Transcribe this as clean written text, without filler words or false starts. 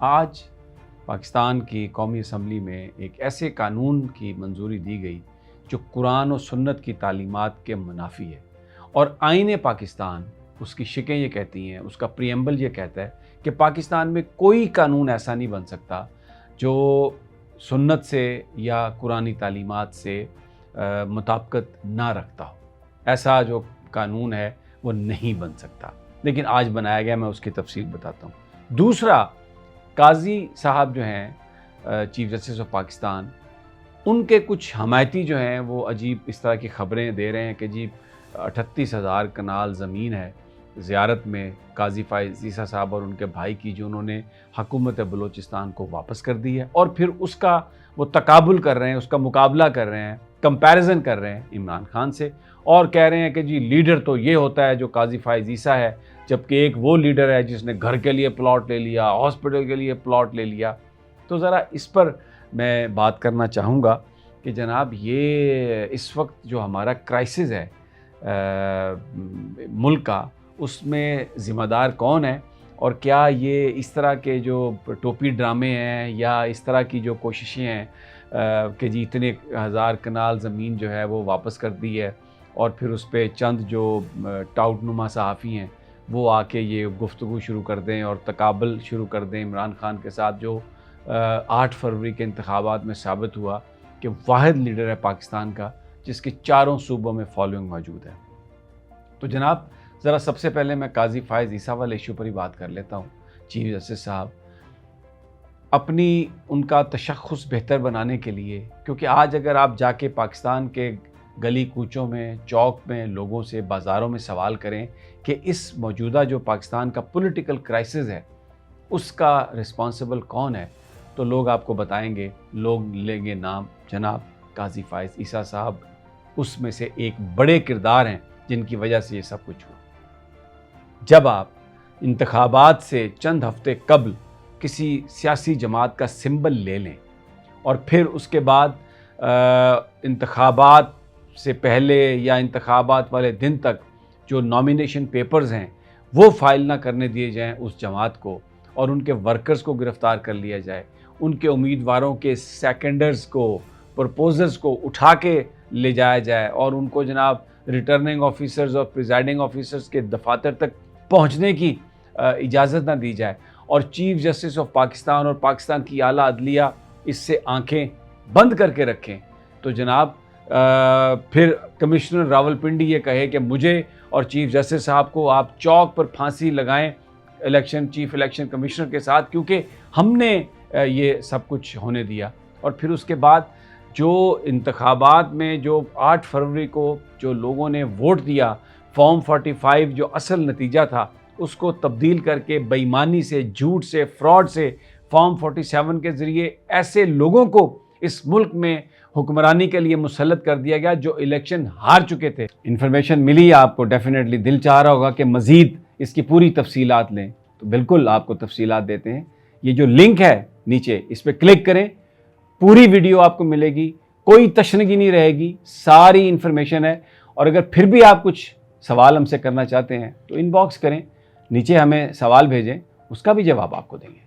آج پاکستان کی قومی اسمبلی میں ایک ایسے قانون کی منظوری دی گئی جو قرآن و سنت کی تعلیمات کے منافی ہے، اور آئین پاکستان اس کی شقیں یہ کہتی ہیں، اس کا پریمبل یہ کہتا ہے کہ پاکستان میں کوئی قانون ایسا نہیں بن سکتا جو سنت سے یا قرآنی تعلیمات سے مطابقت نہ رکھتا ہو۔ ایسا جو قانون ہے وہ نہیں بن سکتا، لیکن آج بنایا گیا، میں اس کی تفصیل بتاتا ہوں۔ دوسرا، قاضی صاحب جو ہیں چیف جسٹس آف پاکستان، ان کے کچھ حمایتی جو ہیں وہ عجیب اس طرح کی خبریں دے رہے ہیں کہ جی 38,000 کنال زمین ہے زیارت میں قاضی فائز عیسیٰ صاحب اور ان کے بھائی کی، جو انہوں نے حکومت بلوچستان کو واپس کر دی ہے، اور پھر اس کا وہ تقابل کر رہے ہیں، اس کا مقابلہ کر رہے ہیں، کمپیریزن کر رہے ہیں عمران خان سے، اور کہہ رہے ہیں کہ جی لیڈر تو یہ ہوتا ہے جو قاضی فائز عیسیٰ ہے، جبکہ ایک وہ لیڈر ہے جس نے گھر کے لیے پلاٹ لے لیا، ہاسپٹل کے لیے پلاٹ لے لیا۔ تو ذرا اس پر میں بات کرنا چاہوں گا کہ جناب یہ اس وقت جو ہمارا کرائسس ہے ملک کا، اس میں ذمہ دار کون ہے، اور کیا یہ اس طرح کے جو ٹوپی ڈرامے ہیں یا اس طرح کی جو کوششیں ہیں کہ جی اتنے ہزار کنال زمین جو ہے وہ واپس کر دی ہے، اور پھر اس پہ چند جو ٹاؤٹ نما صحافی ہیں وہ آ کے یہ گفتگو شروع کر دیں اور تقابل شروع کر دیں عمران خان کے ساتھ، جو 8 فروری کے انتخابات میں ثابت ہوا کہ واحد لیڈر ہے پاکستان کا جس کے چاروں صوبوں میں فالوئنگ موجود ہے۔ تو جناب ذرا سب سے پہلے میں قاضی فائز عیسیٰ والے ایشو پر ہی بات کر لیتا ہوں۔ چیف جسٹس صاحب اپنی ان کا تشخص بہتر بنانے کے لیے، کیونکہ آج اگر آپ جا کے پاکستان کے گلی کوچوں میں، چوک میں، لوگوں سے، بازاروں میں سوال کریں کہ اس موجودہ جو پاکستان کا پولیٹیکل کرائسس ہے اس کا رسپانسبل کون ہے، تو لوگ آپ کو بتائیں گے، لوگ لیں گے نام جناب قاضی فائز عیسیٰ صاحب اس میں سے ایک بڑے کردار ہیں جن کی وجہ سے یہ سب کچھ ہوا۔ جب آپ انتخابات سے چند ہفتے قبل کسی سیاسی جماعت کا سمبل لے لیں اور پھر اس کے بعد انتخابات سے پہلے یا انتخابات والے دن تک جو نامینیشن پیپرز ہیں وہ فائل نہ کرنے دیے جائیں اس جماعت کو، اور ان کے ورکرز کو گرفتار کر لیا جائے، ان کے امیدواروں کے سیکنڈرز کو، پرپوزرز کو اٹھا کے لے جایا جائے، اور ان کو جناب ریٹرننگ آفیسرز اور پریزائڈنگ آفیسرز کے دفاتر تک پہنچنے کی اجازت نہ دی جائے، اور چیف جسٹس آف پاکستان اور پاکستان کی اعلیٰ عدلیہ اس سے آنکھیں بند کر کے رکھیں، تو جناب پھر کمشنر راولپنڈی یہ کہے کہ مجھے اور چیف جسٹس صاحب کو آپ چوک پر پھانسی لگائیں چیف الیکشن کمشنر کے ساتھ، کیونکہ ہم نے یہ سب کچھ ہونے دیا۔ اور پھر اس کے بعد جو انتخابات میں جو 8 فروری کو جو لوگوں نے ووٹ دیا، فارم 45 جو اصل نتیجہ تھا اس کو تبدیل کر کے بے ایمانی سے، جھوٹ سے، فراڈ سے فارم 47 کے ذریعے ایسے لوگوں کو اس ملک میں حکمرانی کے لیے مسلط کر دیا گیا جو الیکشن ہار چکے تھے۔ انفارمیشن ملی آپ کو، ڈیفینیٹلی دل چاہ رہا ہوگا کہ مزید اس کی پوری تفصیلات لیں، تو بالکل آپ کو تفصیلات دیتے ہیں۔ یہ جو لنک ہے نیچے، اس پہ کلک کریں، پوری ویڈیو آپ کو ملے گی، کوئی تشنگی نہیں رہے گی، ساری انفارمیشن ہے۔ اور اگر پھر بھی آپ کچھ سوال ہم سے کرنا چاہتے ہیں تو ان باکس کریں، نیچے ہمیں سوال بھیجیں، اس کا بھی جواب آپ کو دیں گے۔